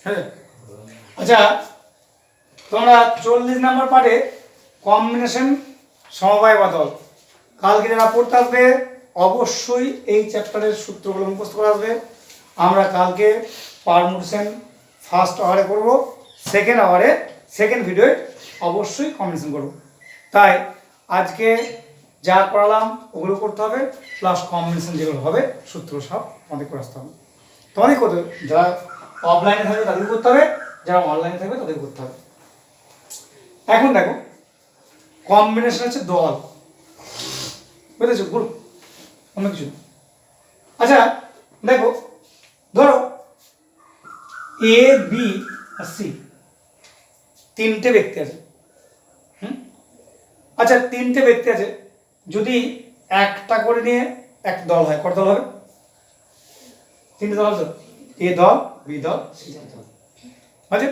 হ্যাঁ, আচ্ছা তোমরা 40 নম্বর পার্টে কম্বিনেশন সমবায় বদল কালকে যারা পড়তে আসবে অবশ্যই এই চ্যাপ্টারের সূত্রগুলো মুখস্থ করে আসবে। আমরা কালকে পারমুটেশন ফার্স্ট আওয়ারে করব, সেকেন্ড আওয়ারে সেকেন্ড ভিডিওয়ে অবশ্যই কম্বিনেশন করব। তাই আজকে যা করালাম ওগুলো করতে হবে, প্লাস কম্বিনেশন যেগুলো হবে সূত্র সব আমাদের করে আসতে হবে। তোমাদের করতে হবে, যারা অফলাইনে থাকবে তাদের করতে হবে, যারা অনলাইনে থাকবে তাদের করতে হবে। এখন দেখো কম্বিনেশন হচ্ছে দল, বুঝেছো? গ্রুপ, অন্য কিছু। আচ্ছা দেখো, ধরো এ বি আর সি তিনটে ব্যক্তি আছে। আচ্ছা তিনটে ব্যক্তি আছে, যদি একটা করে নিয়ে একটা দল হয়, কত দল হবে? তিনটে দল হবে, এ দল, বি দল, সি দল। আচ্ছা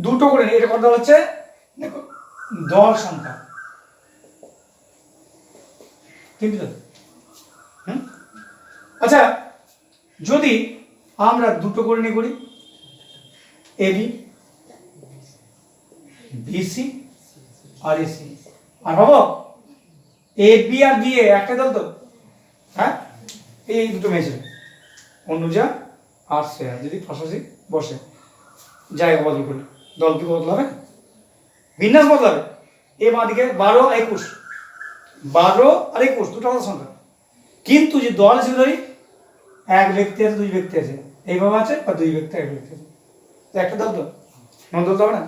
দুটো করে নিয়ে এটা কত দল হচ্ছে? দেখো দল সংখ্যা তিনটে দল। আচ্ছা যদি আমরা দুটো করে নিয়ে করি, এ বি, বিসি আর এসি, আর ভাবো A B R B A একটা দল তো, হ্যাঁ? এই দুটো মেয়ে ছিল, অনুজা আর শ্রেয়া, যদি পাশাপাশি বসে জায়গা বদল করি, দল কি বদল হবে? বিন্যাস বদল হবে। এ বাঁদিকে 12 আর 21, 12 আর 21 দুটো আলাদা সংখ্যা, কিন্তু যে দল হিসেবে ধরি এক ব্যক্তি আছে, দুই ব্যক্তি আছে, এইভাবে আছে, বা দুই ব্যক্তি এক ব্যক্তি আছে, তো একটা দল তো, নন দল তো হবে না।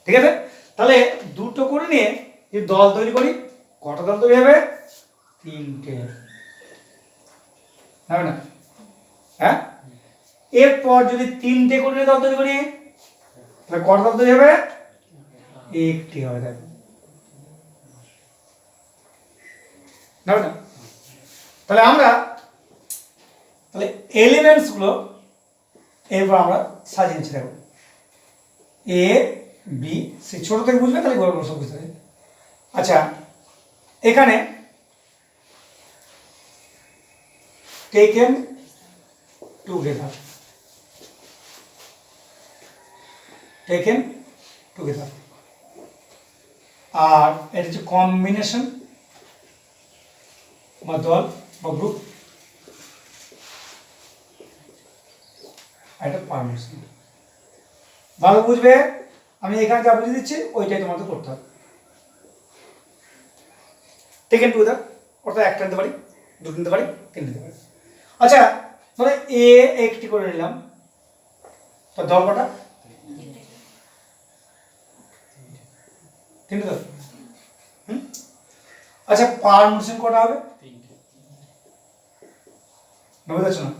ঠিক আছে, তাহলে দুটো করে নিয়ে যদি দল তৈরি করি, কটা দল তৈরি হবে? তিনটে হবে না? হ্যাঁ, এরপর যদি তিনটে করে নিয়ে দল তৈরি করি, তাহলে কটা দল তৈরি হবে? একটি হবে। দেখো হবে না? তাহলে আমরা তাহলে এলিমেন্টস গুলো এরপর আমরা সাজিয়ে নিচ্ছি। দেখো এ বি সি, ছোট থেকে বুঝবে তাহলে বড় বড় সব বুঝতে হবে। আচ্ছা এখানে টেকেন টুগেদার, টেকেন টুগেদার, আর এটা হচ্ছে কম্বিনেশন বা দল বা গ্রুপ, এটা পারমিশন। ভালো বুঝবে, আমি এখানে যা বুঝিয়ে দিচ্ছি ওইটাই তোমাদের করতে হবে। টেকেন টুগেদার অর্থাৎ একটা নিতে পারি, দুটো নিতে পারি, তিন নিতে পারি। আচ্ছা ধরো এ একটি করে নিলাম, তো দল কটা? তিনটে দল। আচ্ছা পারমিশন কটা হবে? বুঝতে পারছো না?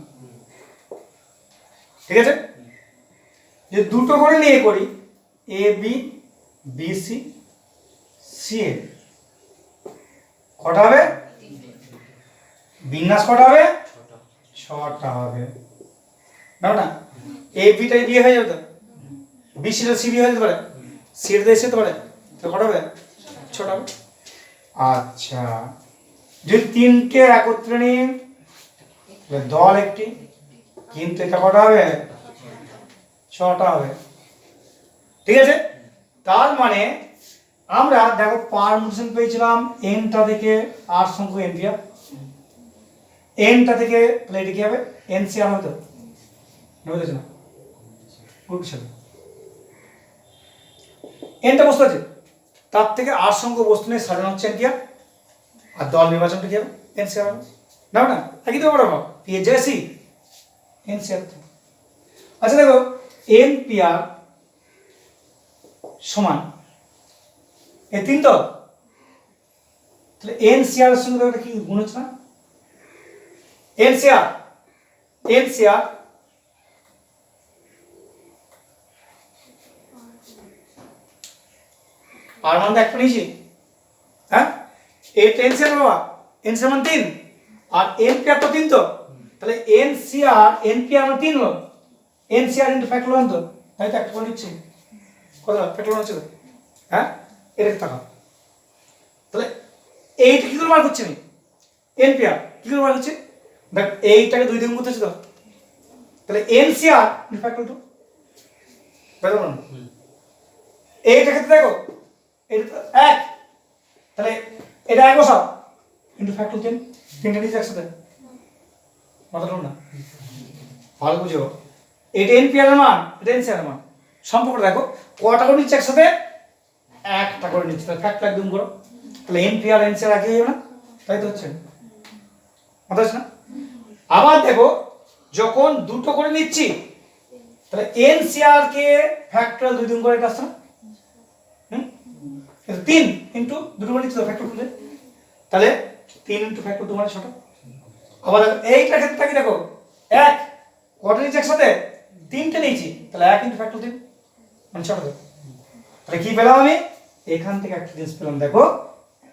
ঠিক আছে, যে দুটো করে নিয়ে করি, A B, B C, C এ, কটা হবে? বিন্যাস কটা হবে? ছটা হবে। না এ বিটাই বিয়ে হয়ে যাবে তো, বি সিটা সি বিয়ে হয়ে যেতে পারে, সি এর এসে যেতে পারে, তো কটা হবে? ছটা হবে। আচ্ছা যদি তিনটে একত্রে নিয়ে দল একটি, কিন্তু এটা কটা হবে? ছটা হবে। ঠিক আছে, তার মানে আমরা দেখো পারমিশন পেয়েছিলাম এনটা থেকে আর সংখ্যক এনপিআর, এনটা থেকে তাহলে এটা কি হবে? এনসিআর হতো, বুঝেছো না? বুঝছো, এনটা বস্তু আছে, তার থেকে আর সংখ্যক বস্তু নিয়ে সাজানো হচ্ছে এনপিআর, আর দল নির্বাচনটা কি হবে? এনসিআর হবে। না না একই তো বড় পি এ জেসি এনসিআর। আচ্ছা দেখো এনপিআর সমান এ তিন তো, তাহলে এনসিআর এর সঙ্গে কি গুণ হচ্ছে না? এনসিআর, এনসিআর আর মান একটা নিয়েছি, হ্যাঁ এর এনসিআর বাবা, এনসিআর মান 3 আর এনপিআর তো 3 তো, তাহলে এনসিআর এনপিআর মান 3 হলো, এনসিআর ইনটু ফ্যাক্টর 1 তো, তাই তো একটা করে নিচ্ছি, কত ফ্যাক্টর 1 হচ্ছে তো, হ্যাঁ এটা টাকা। তাহলে এইটা কি করে বার করছি আমি? এনপিআর কি করে বার করছি? দেখ এইটাকে 2 দিয়ে গুণ করতেছি তো, তাহলে এনসিআর ইনটু ফ্যাক্টর 2, বুঝতে পারলাম? এইটা ক্ষেত্রে দেখো এটা তো এক, তাহলে এটা এক বসাও ইন্টু ফ্যাক্টর 10, তিনটে নিচে একসাথে, মাথাটা না ভালো বুঝো। এটা এনপিআর মান, এটা এনসিআর মান, সম্পর্ক দেখো কটা করে নিচ্ছে একসাথে, একটা করে নিচ্ছে, তাহলে ফ্যাক্টর একদম করো, তাহলে এনপিআর এনসিআর একই হবে না, তাই তো হচ্ছে মাথা হচ্ছে না। আবার দেখো যখন দুটো করে নিচ্ছি তাহলে এনসিআর কে ফ্যাক্টরাল 2 গুণ করে এটা আসছে না, তিন ইন্টু দুটো করে নিচ্ছি তো ফ্যাক্টর খুঁজে, তাহলে 3 ইন্টু ফ্যাক্টর 2 মানে 6টা। আবার এইটা ক্ষেত্রে থাকি দেখো এক কটা নিচ্ছি একসাথে, তিনটে নিয়েছি, তাহলে 1 ইন্টু ফ্যাক্টর 3 মানে 6টা। তাহলে কি পেলাম আমি এখান থেকে একটা জিনিস পেলাম, দেখো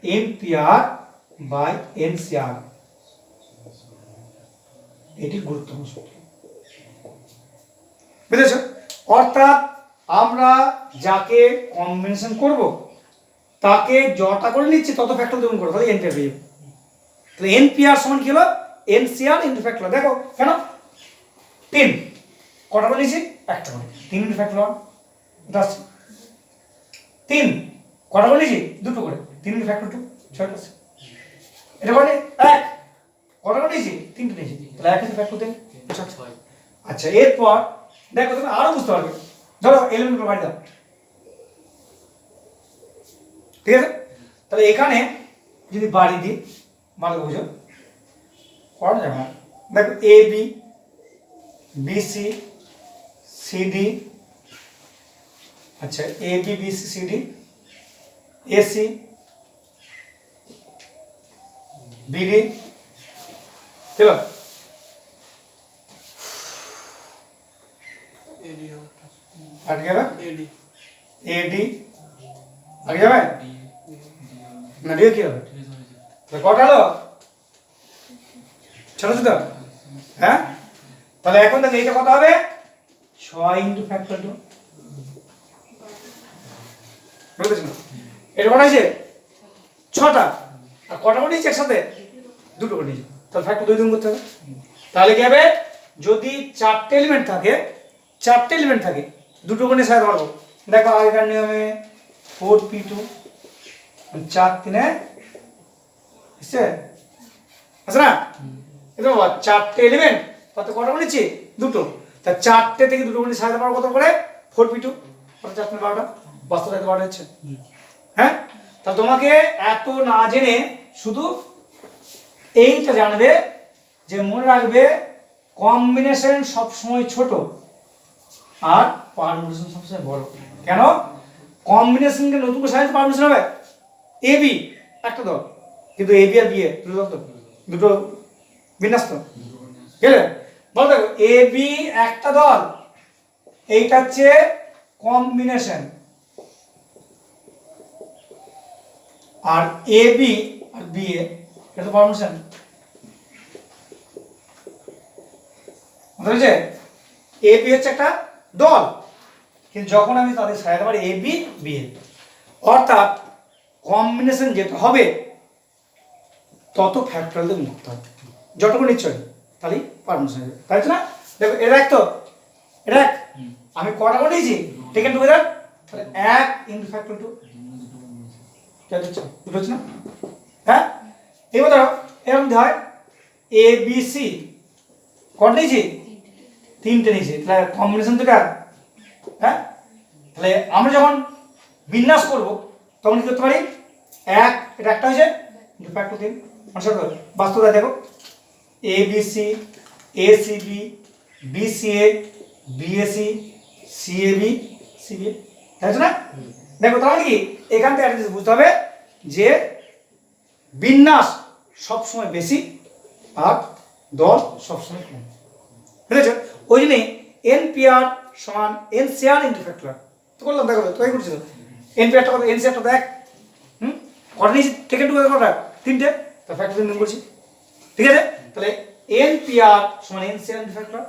এনপিআর বাই এনসিআর, এটি গুরুত্বপূর্ণ সূত্র, বুঝেছো? অর্থাৎ আমরা যাকে কম্বিনেশন করব তাকে যটা করে নিচ্ছি তত ফ্যাক্টর দ্বিগুণ করো, তাহলে এনপিআর পেয়ে যাবে। তাহলে এনপিআর সমান কি হলো এনসিআর ইনটু ফ্যাক্টর, দেখো কেন 3 কটা করে নিচ্ছি একটা করে, 3 ইনটু ফ্যাক্টর 1 এটা আসছে, 3 কটা করে নিচ্ছি দুটো করে, 3 ইনটু ফ্যাক্টর 2 6টা আছে, এটা করে 1 কটা করে নিচ্ছি তিনটে নিয়েছি, তাহলে 1 ইনটু ফ্যাক্টর 3 6। আচ্ছা এরপর দেখো তুমি আরো বুঝতে পারবে, ধরো এলিমেন্ট বাড়ি দাও, ঠিক আছে? তাহলে এখানে যদি বাড়ি দিই ভালো বুঝো, করা যাবে না, দেখো এ বি বিসি সিডি, আচ্ছা A B B C C D, A C B D, ঠিক আছে? আট গেল এডি আগে যাবে না, দিয়ে কি হবে কটা হলো, ছোট ছোট, হ্যাঁ? তাহলে এখন দেখো এইটা কত হবে 6 ইন্টু ফ্যাক্টর 2, বুঝেছ না? এটা কটা হয়েছে 6টা, আর কটা করে নিয়েছি একসাথে দুটো করে নিয়েছি, তাহলে ফ্যাক্টর 2 গুণ করতে হবে। তাহলে কি হবে যদি 4টে এলিমেন্ট থাকে দুটো করে সাজাতে পারবো, দেখো আগেকার নিয়মে 4p2 4 3 এসছে আছে না, এটা বাবা 4টে এলিমেন্ট তাতে কটা করে নিচ্ছি দুটো, তা 4টে থেকে দুটো করে সাজাতে পারবো কত করে 4p2 কত 4 3 12টা, বাস্তবে 12টা হচ্ছে, হ্যাঁ? তা তোমাকে এত না জেনে শুধু এইটা জানবে যে মনে রাখবে কম্বিনেশন সবসময় ছোট আর পারমিউটেশন সবসময় বড়। কেন কম্বিনেশনকে নতুন করে সাজাতে পারমিউটেশন হবে এ বি একটা দল, কিন্তু A B R B A দুটো বিন্যাস তো গেলে বল, দেখো এ বি একটা দল, এইটা হচ্ছে combination, R A B R B A এটা তো পারমিউটেশন, বুঝেছে? এ বি হচ্ছে একটা দল, কিন্তু যখন আমি তাদের সাজাতে পারি এ বি বি এ, অর্থাৎ কম্বিনেশন যেটা হবে তত ফ্যাক্টরাল দিয়ে মুক্ত হবে, যতটুকু নিশ্চয় তাহলেই পারমিশন হবে, তাই তো না? দেখো এটা এক তো এটা এক, আমি কটা করে নিয়েছি টেকেন টুগেদার, তাহলে 1 ইনটু ফ্যাক্টর 2 क्या দিচ্ছ দুটো হচ্ছে না, হ্যাঁ? এবার ধরো এরকম হয় এ বি সি কটা নিয়েছি তিনটে নিয়েছি, তাহলে কম্বিনেশন তো কার, হ্যাঁ? তাহলে আমরা যখন বিন্যাস করব তখন কি করতে পারি এক এটা একটা হয়েছে ইনটু ফ্যাক্টর 3 আনসার করো, বাস্তবতা দেখো A B C A C B B C A B A C C A B C B A, তাই তো না? দেখো তাহলে কি এখান থেকে একটা জিনিস বুঝতে হবে যে বিন্যাস সবসময় বেশি আর দল সবসময় কম, বুঝেছো? ওই জন্যে এনপিআর সমান এনসিআর ইনটু ফ্যাক্টর তো করলাম, দেখো তো এই করছি তো এনপিআরটা কত এনসিআরটা দেখ, কটা নিয়েছি টেকেন টুগেদার কটা তিনটে, তা ফ্যাক্টর 3 করছি, ঠিক আছে? তাহলে এনপিআর সমান এনসিআর ইনটু ফ্যাক্টর,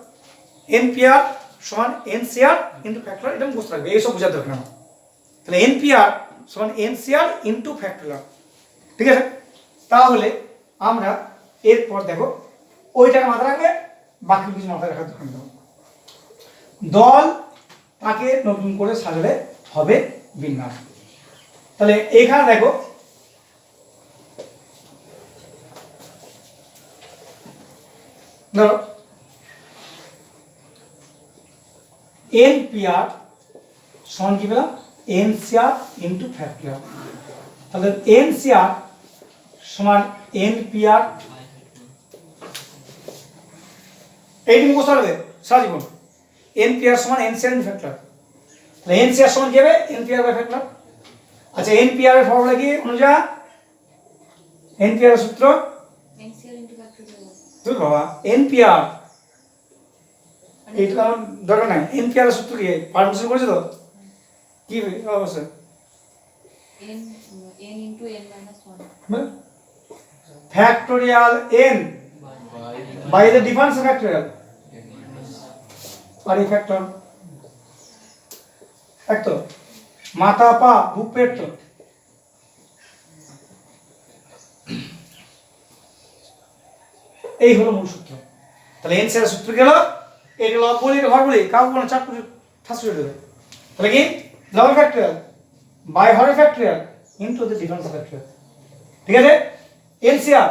এনপিআর সমান এনসিআর ইনটু ফ্যাক্টর, এটা মুখস্থ রাখবে, এইসব বোঝাতে হবে না। তাহলে এনপিআর সমান এনসিআর ইনটু ফ্যাক্টর, ঠিক আছে? তাহলে আমরা এরপর দেখো ওইটাকে মাথায় রাখবে, বাকি কিছু মাথায় রাখার দরকার নেই। দল তাকে নতুন করে সাজালে হবে বিন্যাস। তাহলে এখানে দেখো ধরো NPR সমান কি পেলাম NCR ইন্টু ফ্যাক্টরিয়াল। তাহলে NCR সমান NPR, এইটি মুখস্থ রাখবে সারা জীবন। NPR সমান NCR ইন্টু ফ্যাক্টরিয়াল। তাহলে NCR সমান কি হবে NPR বাই ফ্যাক্টরিয়াল। আচ্ছা NPR এর ফর্মুলা কি অনুজা? NPR এর সূত্র NCR ইনটু ফ্যাক্টরিয়াল। তুই বাবা NPR এইটা আমার দরকার নাই। NPR এর সূত্র কি পারমিশন করেছো তো কি অবশ্যই n into n minus 1 factorial n by the difference factorial আর এই ফ্যাক্টর এক তো মাথা পা বুক পেট তো এই হলো মূল সূত্র। তাহলে NCR এর সূত্র কি হলো? এগুলো বলি ঘর বলি কাউ কোনো চাপ ঠাস করে দেবে। তাহলে কি লব ফ্যাক্টোরিয়াল বাই হর factorial into the difference factorial. ঠিক আছে? NCR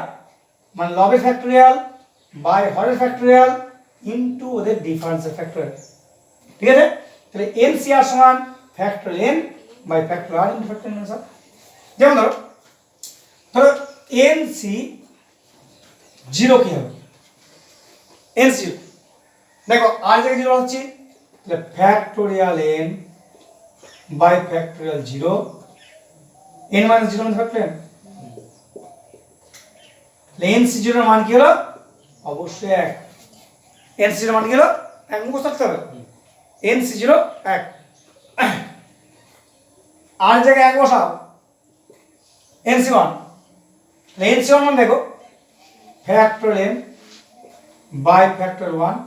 মানে লব ফ্যাক্টোরিয়াল বাই হর ফ্যাক্টোরিয়াল ইনটু ওদের ডিফারেন্স ফ্যাক্টোরিয়াল। ঠিক আছে? তাহলে NCR সমান factorial n by factorial r into factorial n। যেমন ধরো NC 0 কি হবে? NC দেখো আর জায়গায় 0 হচ্ছে তাহলে factorial n by factorial 0 n minus 0 মানে ফ্যাক্টোরিয়াল। তাহলে NC 0 এর মান কি হলো? অবশ্যই 1। NC 0 এর মান কি হলো? 1 মুখস্থ রাখতে হবে। NC 0 1 আর জায়গায় 1 বসাও NC 1। তাহলে NC 1 মানে দেখো factorial n by factorial 1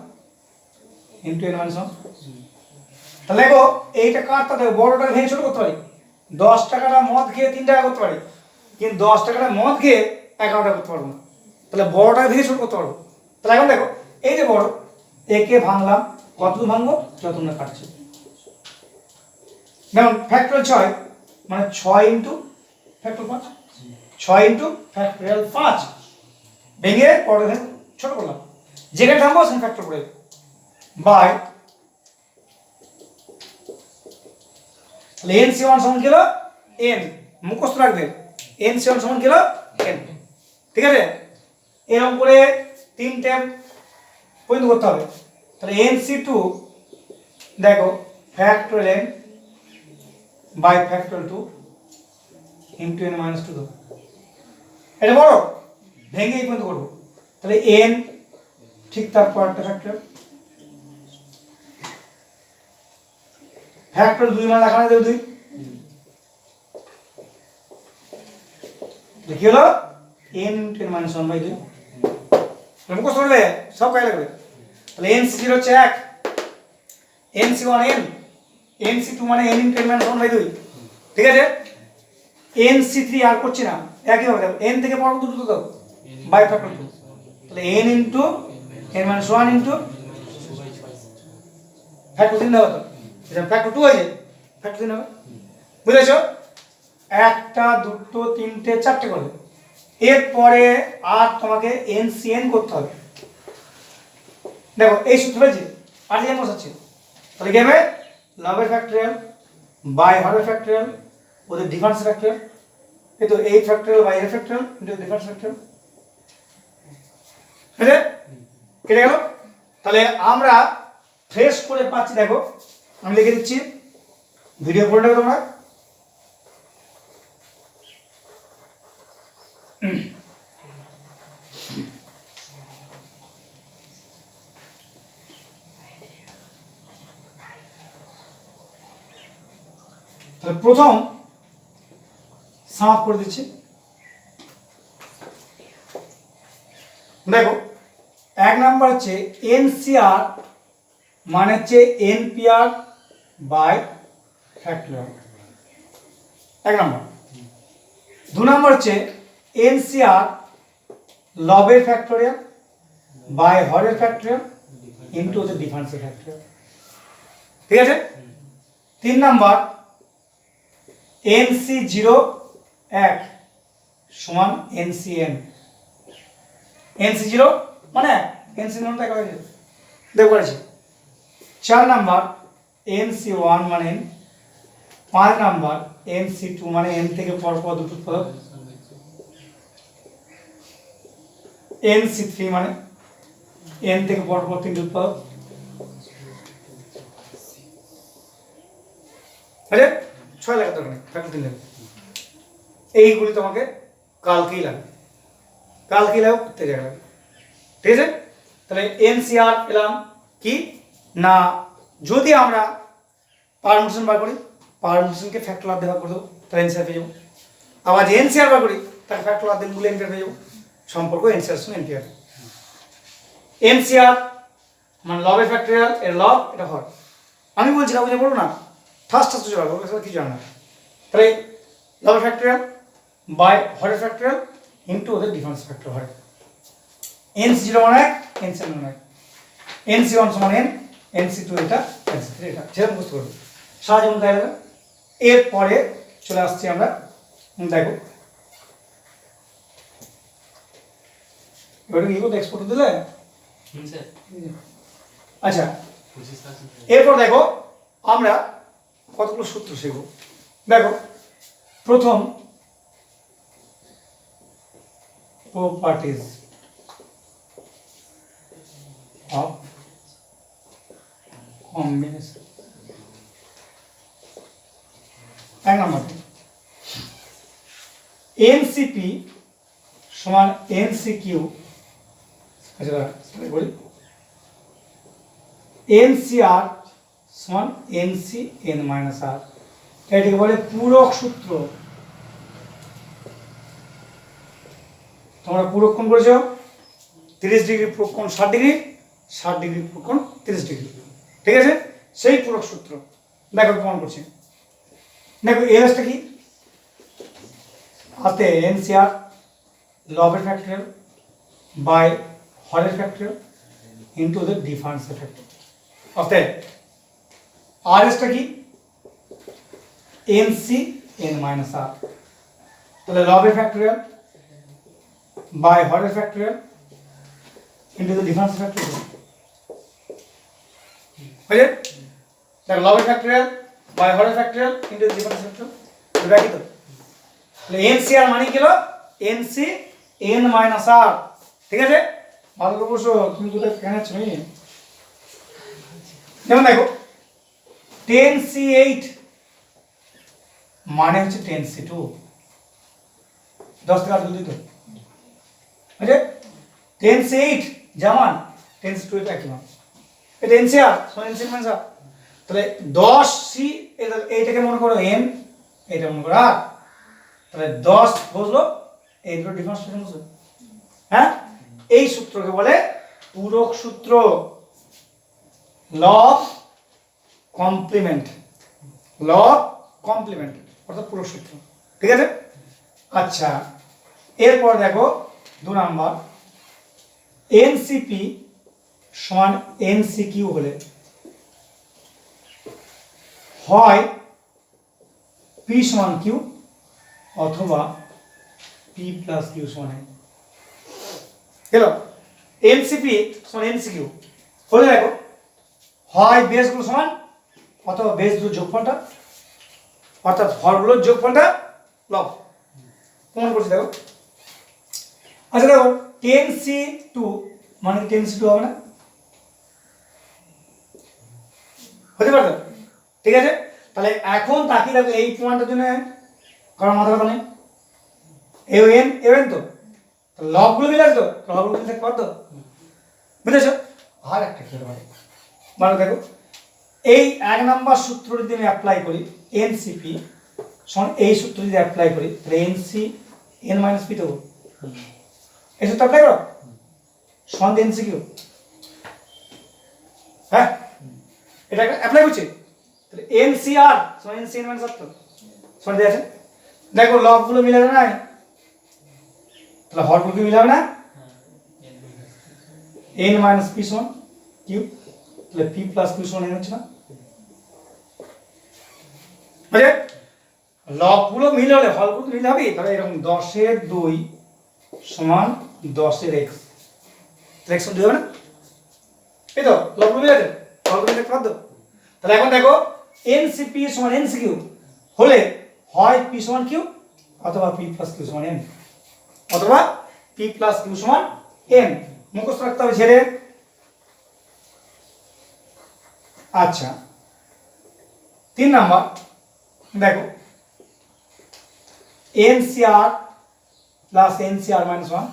into n minus 1। তাহলে দেখো এইটা কাটতে দেখো বড়টা ভেঙে ছোট করতে পারি। 10 টাকাটা মদ খেয়ে 3 টাকা করতে পারি, কিন্তু 10 টাকাটা মদ খেয়ে 11 টাকা করতে পারবো না। তাহলে বড়টা ভেঙে ছোট করতে পারবো। তাহলে এখন দেখো এই যে বড় একে ভাঙলাম, কত ভাঙবো যত না কাটছে। যেমন ফ্যাক্টোরিয়াল 6 মানে 6 ইনটু ফ্যাক্টোরিয়াল 5, 6 ইনটু ফ্যাক্টোরিয়াল 5 ভেঙে বড় ভেঙে ছোট করলাম, যেখানে থামবো সেখানে ফ্যাক্টর করে বাই। তাহলে NC1 সমান কি হলো n, মুখস্থ রাখবে NC1 সমান কি হলো n। ঠিক আছে? এরকম করে 3টে পয়েন্ট করতে হবে। তাহলে NC2 দেখো factorial n by factorial 2 into n minus 2 এটা বড় ভেঙে এই পয়েন্ট করব। তাহলে n ঠিক তারপর একটা ফ্যাক্টর ফ্যাক্টর 2 মানে এখানে দেব 2 দেখি হলো n into n minus 1 by 2 মুখস্থ করবে সব কাজ লাগবে। তাহলে NC0 হচ্ছে 1, NC1 n, NC2 মানে n into n minus 1 by 2। ঠিক আছে? NC3 আর করছি না, একই হবে দেখো n থেকে বড় দুটো দাও বাই ফ্যাক্টর 2। তাহলে n into n minus 1 into factor 3 দাও তো এটা ফ্যাক্টর 2 হয়ে যায় ফ্যাক্টর 3 হবে। বুঝেছো? একটা দুটো তিনটে চারটে করবে, এরপরে আর তোমাকে NCN করতে হবে। দেখো এই সূত্র হয়েছে আর যে বসাচ্ছি। তাহলে কি হবে লবের ফ্যাক্টরিয়াল বাই হরের ফ্যাক্টরিয়াল ওদের ডিফারেন্স ফ্যাক্টরিয়াল, এই তো এই ফ্যাক্টরিয়াল বাই এর ফ্যাক্টরিয়াল ইনটু ডিফারেন্স ফ্যাক্টরিয়াল। ঠিক আছে? কেটে গেল। তাহলে আমরা ফ্রেশ করে পাচ্ছি, দেখো আমি লিখে দিচ্ছি ভিডিও করে নেবে তোমরা। তাহলে প্রথম সাম করে দিচ্ছি। দেখো 1 নাম্বার হচ্ছে NCR মানে হচ্ছে NPR by factorial 1 number. 2 number হচ্ছে NCR লবের ফ্যাক্টরিয়াল বাই হরের factorial into the difference factorial. ঠিক আছে? 3 নাম্বার NC0 1 সমান NCN, NC0 মানে NCN মানে এক হয়ে যাবে, দেখো করেছি। 4 নাম্বার NC1 মানে n, 5 নাম্বার NC2 মানে n থেকে পরপর দুটো উৎপাদক, NC3 মানে n থেকে পরপর তিনটি উৎপাদক। আচ্ছা 6 লেখা দরকার নেই, ফ্যাক্টর 3 লেখা। এইগুলি তোমাকে কালকেই লাগবে, কালকেই লাগবে, প্রত্যেক জায়গায় লাগবে, ঠিক আছে। তাহলে এনসিআর পেলাম কি না, যদি আমরা পারমিশন বার করি, পারমিশনকে ফ্যাক্টর লাভ দেওয়া করে দেবো, তাহলে এনসিআর পেয়ে যাবো। আবার যে এনসিআর বার করি তাকে ফ্যাক্টর লাভ দিয়ে গুলো এনপিআর পেয়ে যাবো। সম্পর্ক এনসিআর সঙ্গে এনপিআর। এনসিআর মানে লবের ফ্যাক্টরিয়াল, এর লব, এটা হর। আমি বলছি কাউকে বলবো না, ফার্স্ট ফার্স্ট চলে আসবো, কিছু জানা না। তাহলে লবের ফ্যাক্টরিয়াল বাই হরের ফ্যাক্টরিয়াল ইন্টু ওদের ডিফারেন্স ফ্যাক্টর হয়। NC0 মানে 1, NC1 মানে 1, NC1 সমান n, NC2 এটা, NC3 এটা, সেরকম বুঝতে পারবে, সাহায্য মতো দেখা যাবে। এরপরে চলে আসছি আমরা, দেখো এবারে কি করতে এক্সপোর্ট দিলে। আচ্ছা এরপর দেখো আমরা কতগুলো সূত্র শিখব। দেখো প্রথম প্রপার্টিজ of combination, এক নম্বর NCP সমান NCQ, আচ্ছা বলি NCR সমান NCN মাইনাস R, এটাকে বলে পূরক সূত্র। তোমরা পূরক কোণ করেছো, 30 ডিগ্রি পূরক কোণ 60 ডিগ্রি, 60 ডিগ্রি পূরক কোণ 30 ডিগ্রি, ঠিক আছে, সেই পূরক সূত্র। দেখো প্রমাণ করছি, দেখো এলএসটা কি হাতে এনসিআর লবের ফ্যাক্টরিয়াল বাই হরের factorial into the difference factor, অতএব আরএসটা কি এনসি এন মাইনাস আর, তাহলে লবের ফ্যাক্টরিয়াল বাই হরের factorial into the difference factorial, বুঝলে? তাহলে লবের ফ্যাক্টরিয়াল বাই হরের factorial into the difference factorial, এটা কি তো? তাহলে এনসিআর মানে কি হলো এনসি এন মাইনাস আর, ঠিক আছে। ভালো করে বসো, তুমি দুটো কেন তুমি যেমন দেখো 10C8 মানে হচ্ছে 10C2, 10 থেকে 8 দিত, বুঝলে? 10C8 যেমন 10C2 এটা একই মান, এটা এনসিআর সমান এনসি মাইনাস আর। তাহলে 10C এইটাকে মনে করো n, এটা মনে করো r, তাহলে 10 বুঝলো, এই দুটো ডিফারেন্স বুঝলো, হ্যাঁ। এই সূত্রকে বলে পূরক সূত্র, লব কমপ্লিমেন্ট, লব কমপ্লিমেন্ট অর্থাৎ পূরক সূত্র, ঠিক আছে। আচ্ছা এরপর দেখো 2 নাম্বার এনসিপি সমান এনসিকিউ হলে হয় পি সমান কিউ অথবা পি প্লাস কিউ সমান n, গেল। এনসিপি সমান এনসিকিউ হলে দেখো হয় বেসগুলো সমান অথবা বেসগুলোর যোগফলটা অর্থাৎ হরগুলোর যোগফলটা লব, প্রমাণ করছি দেখো। আচ্ছা দেখো 10C2 মানে 10C2 হবে না, হতে পারে, ঠিক আছে। তাহলে এখন তাকিয়ে দেখো এই প্রমাণটার জন্য কারণ মাথা ব্যথা নেই, এন তো লবগুলো মিলে আছে, তো লবগুলো মিলে থাকতে পারতো, বুঝেছো? আর একটা খেতে পারে মানে দেখো এই 1 নাম্বার সূত্র যদি আমি অ্যাপ্লাই করি এনসিপি সমান এই সূত্র যদি অ্যাপ্লাই করি তাহলে এনসি এন মাইনাস পি দেবো, এই সূত্র অ্যাপ্লাই করো সমান এনসিকিউ, হ্যাঁ এটা অ্যাপ্লাই করছি। তাহলে এনসিআর সমান এনসিএন মাইনাস আর, তো সমান দেয়া আছে, দেখো লবগুলো মিলাবে না, তাহলে হরগুলো কি মিলাবে না, এন মাইনাস পি সমান কিউ, তাহলে পি প্লাস কিউ সমান এন হচ্ছে না, বুঝলে লবগুলো মিল হলে হলগুলো মিল হবে, তাহলে এরকম 10/2 সমান 10x, x 2 হবে না? এই তো লবগুলো মিল আছে, হলগুলো দেখতে পাচ্ছ? তাহলে এখন দেখো NCP সমান NCQ হলে হয় P সমান Q অথবা P প্লাস Q সমান N, অথবা P প্লাস Q সমান N, মুখস্থ রাখতে হবে ছেড়ে। আচ্ছা 3 নাম্বার দেখো NCR plus NCR minus 1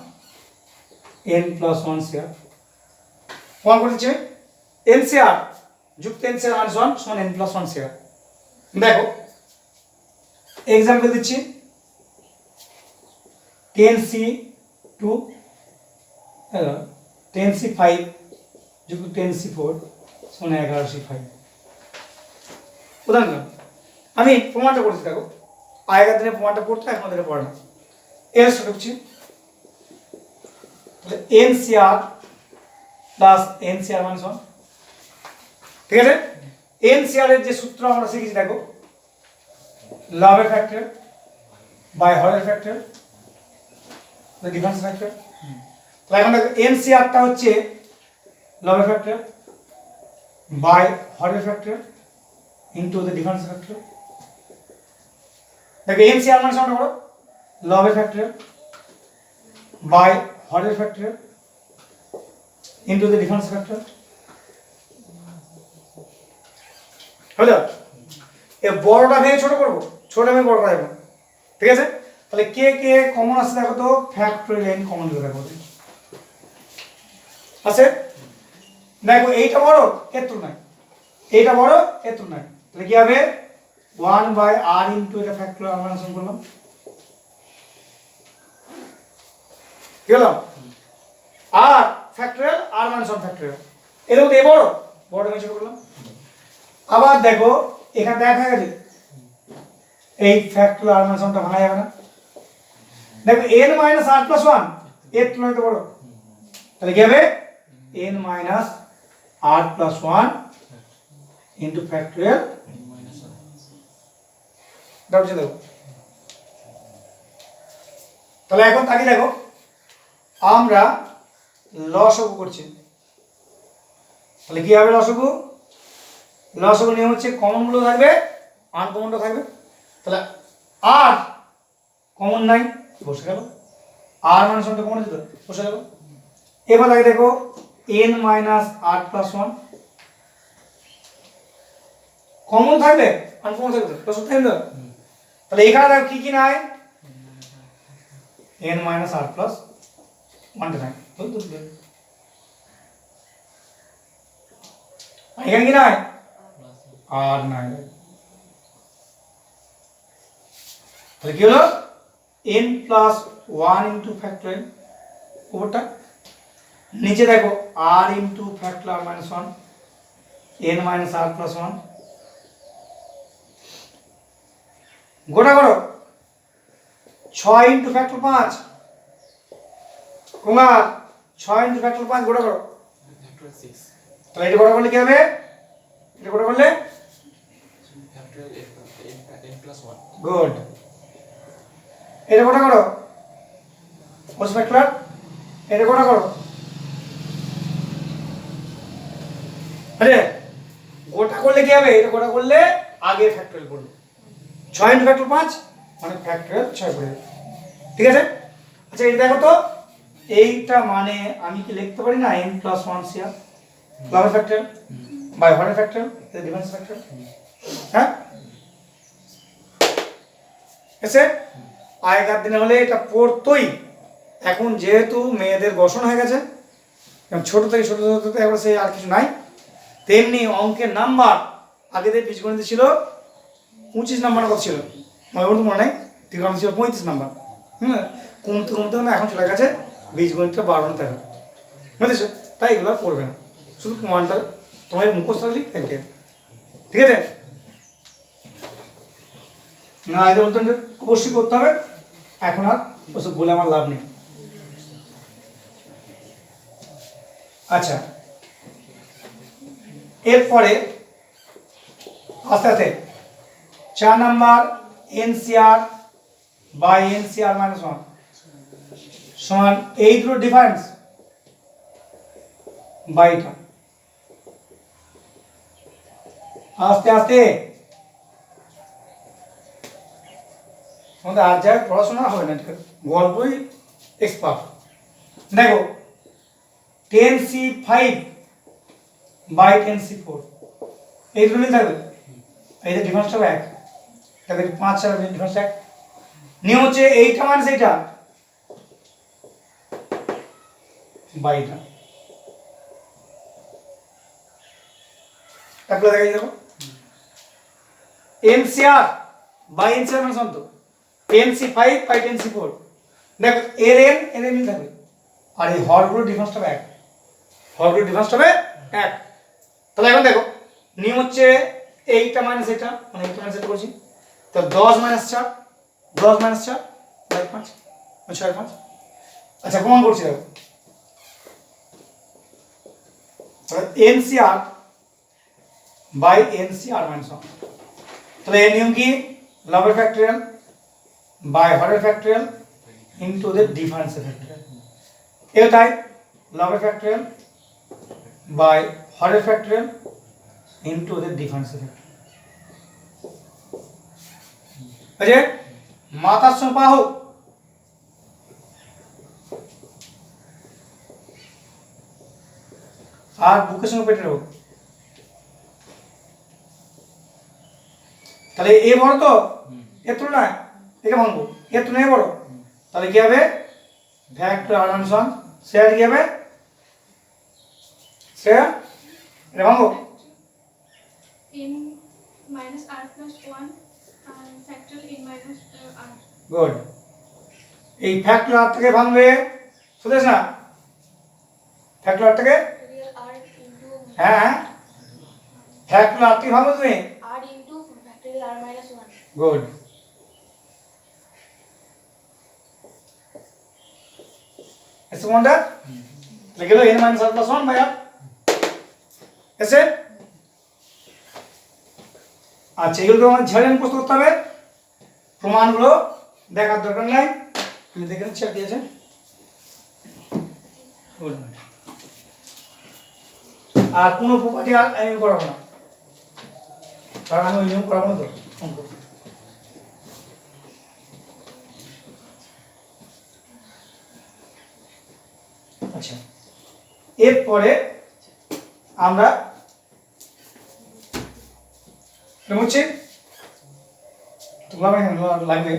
N plus 1 CR প্রমাণ করে দিচ্ছে NCR যুক্ত NCR মাইনাস 1 সমান N প্লাস 1 CR। দেখো এক্সাম্পল দিচ্ছি 10C2 10C5 যুক্ত 10C4 সমান 11C5। উদাহরণ আমি প্রমাণটা করছি, দেখো আগের দিনে প্রমাণটা পড়তে এখন দিনে পড়ে না। এর সাথে ঢুকছি NCR প্লাস NCR মাইনাস 1, ঠিক আছে? NCR এর যে সূত্র আমরা শিখেছি দেখো লবের ফ্যাক্টর বাই হরের ফ্যাক্টর দ্য ডিফারেন্স ফ্যাক্টর। তাহলে এখন দেখো NCR টা হচ্ছে লবের ফ্যাক্টর বাই হরের factor into the difference factor. দেখো NCR মানে সমান করো লবের ফ্যাক্টর বাই হরের factor into the difference factor. হলো এই বড়টা ভেঙে ছোট করব, ছোট ভেঙে বড় করা যাবে, ঠিক আছে? তাহলে কে কে কমন আছে দেখো তো, ফ্যাক্টরিয়াল কমন দেখো আছে। দেখো এইটা বড় এর তুলনায় এইটা বড় এর তুলনায়, তাহলে কি হবে 1/r ইনটু এটা ফ্যাক্টরিয়াল আর মাইনাস 1 করলাম, কি হলো? আর ফ্যাক্টরিয়াল আর মাইনাস 1 ফ্যাক্টরিয়াল, এর মধ্যে বড় বড় ভেঙে ছোট করলাম। আবার দেখো এখানে দেখা গেছে এই ফ্যাক্টরিয়াল আর মাইনাস 1টা ভাঙা যাবে না। দেখো n মাইনাস r প্লাস 1 এর তুলনায় তো বড়, তাহলে কি হবে n minus r plus 1 into factorial doubt দেখো। তাহলে এখন তাকে দেখো আমরা লসাগু করছি, তাহলে কি হবে লসাগু? লসাগু নিয়ম হচ্ছে কমন গুলো থাকবে আনকমনটা থাকবে, তাহলে আর কমন নাই বসে গেল, আর মানে সঙ্গে কমন যেত বসে গেল। এবার আগে দেখো n minus r plus 1 common থাকবে আনকমন থাকবে তো সত্যি না? তাহলে এখানে দেখো কি কি নাই n মাইনাস r প্লাস 1 টা নাই, তো এখানে কি নাই আর নাই, তাহলে কি হলো n প্লাস 1 ইনটু ফ্যাক্টরিয়াল উপরটা, নিচে দেখো r into factorial minus 1 n minus r plus 1 গোটা করো 6 into factor 5 Kumar 6 into factor 5 গোটা করো ফ্যাক্টর 6 তাহলে এটা গোটা করলে কি হবে? এটা গোটা করলে ফ্যাক্টরিয়াল n প্লাস 1 গুড। এটা গোটা করো হোল ফ্যাক্টর, এটা গোটা করো, আরে গোটা করলে কি হবে? এটা গোটা করলে আগে ফ্যাক্টরিয়াল করবে 6 ইনটু ফ্যাক্টর 5 মানে ফ্যাক্টরিয়াল 6 করে, ঠিক আছে? আচ্ছা এটা দেখো তো এইটা মানে আমি কি লিখতে পারি না n প্লাস 1 CR লবের ফ্যাক্টর বাই হরের ফ্যাক্টর এটা ডিফারেন্স ফ্যাক্টর, হ্যাঁ এসে আগেকার দিনে হলে এটা পড়তোই, এখন যেহেতু মেয়েদের বসন হয়ে গেছে ছোট থেকে ছোট ছোট এবার সে আর কিছু নাই, তেমনি অঙ্কের নাম্বার আগেদের বীজগণিতে ছিল 25 নাম্বার কত ছিল আমার তো মনে নাই, ত্রিকোণমিতি ছিল 35 নাম্বার, কমতে কমতে না এখন চলে গেছে বীজগণিতটা 12 13, বুঝেছো? তাই এগুলো পড়বে না, শুধু প্রমাণটা তোমার মুখস্থ থাকলেই ঠিক আছে? না এটা বলতে অবশ্যই করতে হবে, এখন আর ওসব বলে আমার লাভ নেই। আচ্ছা এরপরে আস্তে আস্তে 4 number NCR by NCR minus 1 সমান এই দুটো ডিফারেন্স বাইটা আস্তে আস্তে আমাদের আর যা পড়াশোনা হবে না গল্পই এক্সপার্ট দেখো 10C5 বাই 10C4 এই দুটো মিল থাকবে এই যে ডিফারেন্সটা হবে 1 তাহলে 5 আর ডিফারেন্স 1 নিয়ম হচ্ছে এইটা মাইনাস এইটা বাইটা একলা দেখাই দেখো এনসিআর বাই এনসিআর মানে সন্ত 10C5 বাই 10C4 দেখো এর মিল থাকবে আর এই হরগুলোর ডিফারেন্স হবে 1 হরগুলোর ডিফারেন্স হবে 1 তাহলে এখন দেখো নিয়ম হচ্ছে এইটা মাইনাস এটা মানে এইটা মাইনাস এটা করছি তো 10 মাইনাস 4 10 মাইনাস 4 বাই 5 6 5 আচ্ছা প্রমাণ করছি দেখো এনসিআর বাই এনসিআর মাইনাস 1 তাহলে এর নিয়ম কি লবের ফ্যাক্টরিয়াল বাই হরের ফ্যাক্টরিয়াল ইনটু দ্য ডিফারেন্সের ফ্যাক্টরিয়াল এটাই লবের ফ্যাক্টরিয়াল বাই হরের ফ্যাক্টরিয়াল ইনটু দ্য ডিফারেন্সের ফ্যাক্টরিয়াল আচ্ছা মাথার সঙ্গে পা হোক আর বুকের সঙ্গে পেটের হোক তাহলে এ বড় তো এর তুলনায় একে ভাঙবো এর তুলনায় বড় তাহলে কি হবে ফ্যাক্টর আর মাইনাস 1 শেয়ার কি হবে শেয়ার এটা ভাঙবো in minus r plus 1 and factorial in minus r. Good এই ফ্যাক্টর আর থেকে ভাঙবে সুদেশ না ফ্যাক্টর আর থেকে Real r into হ্যাঁ ফ্যাক্টর আর থেকে ভাঙবে তুমি r into factorial r minus 1. Good এসে কোনটা লিখে দাও n minus r plus 1 by r এসে আচ্ছা এগুলো আমাদের ঝাড়েন প্রস্তুত করতে হবে প্রমাণগুলো দেখার দরকার নাই তুমি দেখে নিচ্ছি আর কি আছে আর কোনো প্রপার্টি আর আমি করাবো না কারণ আমি ওই নিয়ম করাবো না তো অঙ্ক। আচ্ছা এরপরে আমরা হচ্ছে তোমরা লাগবে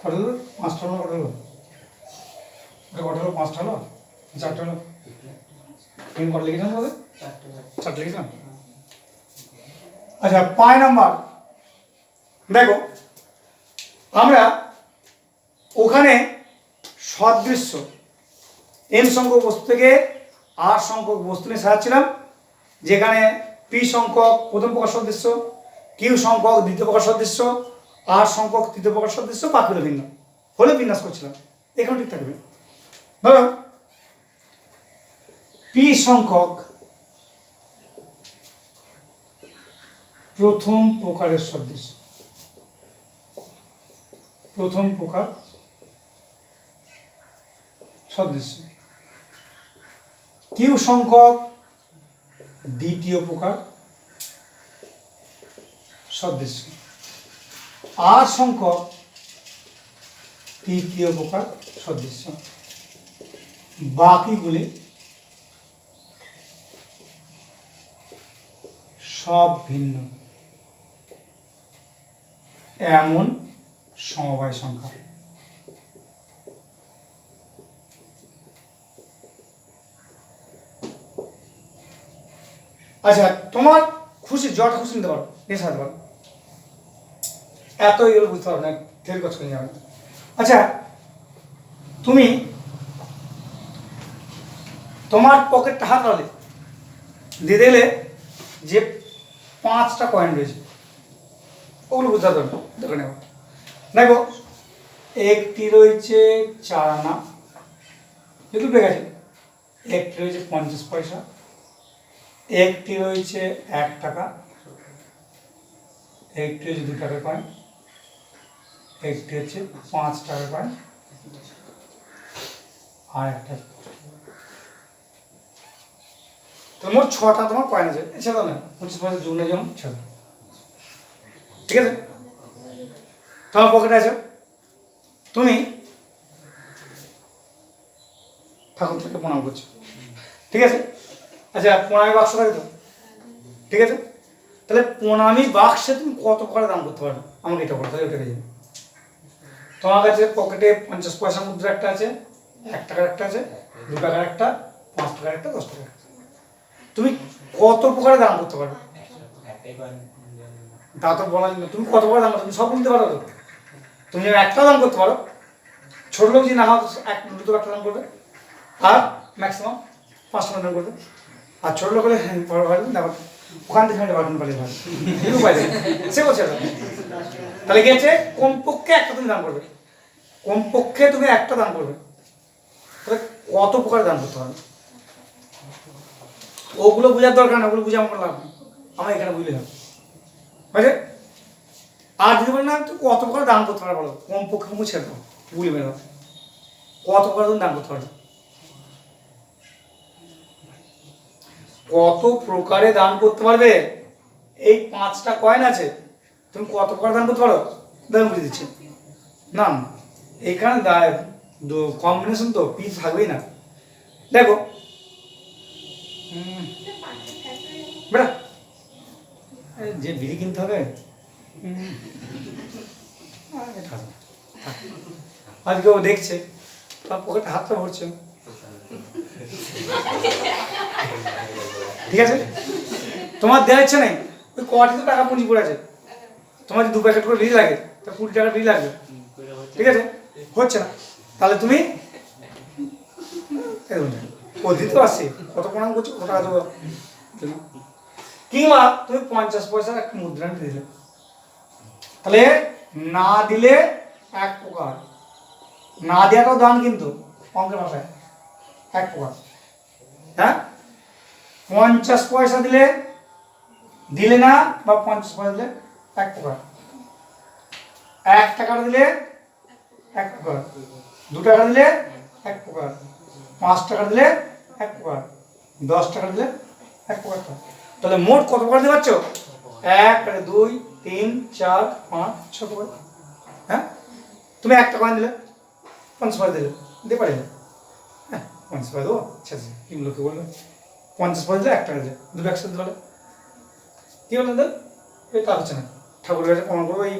কত হলো 5টা হলো কত হলো এটা কত হলো 5টা হলো 4টা হলো তিন কত লিখেছেন বলে 4টা লিখেছেন আচ্ছা 5 নাম্বার দেখো আমরা ওখানে সদৃশ্য n সংখ্যক বস্তু থেকে r সংখ্যক বস্তু নিয়ে সাজাচ্ছিলাম যেখানে p সংখ্যক প্রথম প্রকার সদৃশ্য q সংখ্যক দ্বিতীয় প্রকার সদৃশ্য r সংখ্যক তৃতীয় প্রকার সদৃশ্য বাকিগুলো ভিন্ন হলে বিন্যাস করছিলাম এখানে ঠিক থাকবে ধরো p সংখ্যক প্রথম প্রকারের সদৃশ্য প্রথম প্রকার সদৃশ্য কিউ সংখ্যক দ্বিতীয় প্রকার সদৃশ্য আর সংখ্যক তৃতীয় প্রকার সদৃশ্য বাকিগুলি সব ভিন্ন এমন সমবায় সংখ্যা আচ্ছা তোমার খুশি যত খুশি নিতে পারো নিয়ে সাথে পারো এত এগুলো বুঝতে পারো না থেরি কাজ করে যাবে আচ্ছা তুমি তোমার পকেটটা হাত রাখলে দিয়ে দিলে যে 5টা কয়েন রয়েছে ওগুলো বুঝতে পারবে দেখে নেব দেখো একটি রয়েছে 4 আনা দুটো গেছে একটি রয়েছে 50 পয়সা, একটি রয়েছে 1 টাকা, একটি হচ্ছে 2 টাকার কয়েন, একটি হচ্ছে 5 টাকার কয়েন, আর একটা। তো মোট 6টা তোমার কয়েন আছে, এছাড়া না 25 পয়সা জুনে যেমন ছেড়ে, ঠিক আছে? তোমার পকেটে আছে, তুমি ঠাকুরকে প্রণাম করছো, ঠিক আছে? আচ্ছা, প্রণামী বাক্স থাকে তো, ঠিক আছে? তাহলে প্রণামী বাক্সে তুমি কত করে দান করতে পারবে, আমাকে এটা বলো, তাহলে ওটা পেয়ে যাবে। তোমার কাছে পকেটে 50 পয়সা মুদ্রা একটা আছে, 1 টাকার একটা আছে, 2 টাকার একটা, 5 টাকার একটা, 10 টাকার একটা। তুমি কত প্রকারে দান করতে পারবে তা তো বলা যায় না। তুমি কত প্রকার দান করতে, তুমি সব বলতে পারো তো। তুমি যদি একটা দান করতে পারো, ছোট লোক যদি না হয় 1-2 একটা দান করবে, আর ম্যাক্সিমাম 5 টাকা দান করবে। আর ছোট লোক হলে দেখো ওখান থেকে বাটন পালিয়ে ভালো উপায় নেই, সে বলছে না। তাহলে কি আছে, কমপক্ষে একটা তুমি দান করবে, কমপক্ষে তুমি একটা দান করবে। তাহলে কত প্রকার দান করতে হবে ওগুলো বোঝার দরকার না, ওগুলো বুঝে আমার লাভ নেই, আমার এখানে বুঝলে হবে, বুঝলে? আর যদি বলে না তুই কত প্রকার দান করতে পারবে বলো, কমপক্ষে মুছে দাও, বুঝবে না কত প্রকার তুমি দান করতে পারবে, কত প্রকারে দান করতে পারবে। এই 5টা কয়েন আছে, তুমি কত প্রকার দান করতে পারো, দাম বুঝে দিচ্ছি না। এখানে কম্বিনেশন তো পিস থাকবেই না। দেখো বেটা, যে বিড়ি কিনতে হবে, আজকে ও দেখছে তার পকেটে হাতটা ভরছে, ঠিক আছে? তোমার দেওয়ার ইচ্ছে নেই, ওই কটি তো টাকা পুঁজি পড়ে আছে, তোমার যদি 2 প্যাকেট করে বিড়ি লাগে তা 20 টাকার বিড়ি লাগবে, ঠিক আছে? হচ্ছে না, তাহলে তুমি ও দিতে পারছি কত প্রণাম করছো, কত টাকা দেবো, কিংবা তুমি 50 পয়সার একটা মুদ্রা দিলে, তাহলে না দিলে 1 প্রকার, না দেওয়াটাও দান, কিন্তু অঙ্কের ভাষায় 1 প্রকার। হ্যাঁ, 50 পয়সা দিলে দিলে না, বা 50 পয়সা দিলে 1 প্রকার, 1 টাকা দিলে 1 প্রকার, 2 টাকা দিলে 1 প্রকার, 5 টাকা দিলে 1 প্রকার, 10 টাকা দিলে 1 প্রকার। তাহলে মোট কত প্রকার দিতে পারছো, 1 2 3 4 5 6 প্রকার। হ্যাঁ, তুমি 1 টাকা দিলে 50 পয়সা দিলে দিতে পারি না, হ্যাঁ 50 পয়সা দেবো, আচ্ছা কি লোকে বলবে 50 পয়সা দিলে 1 টাকা দিলে, দুটো একসাথে দিলে কি বললেন, এটা হচ্ছে না। ঠাকুরের কাছে প্রমাণ করবো এই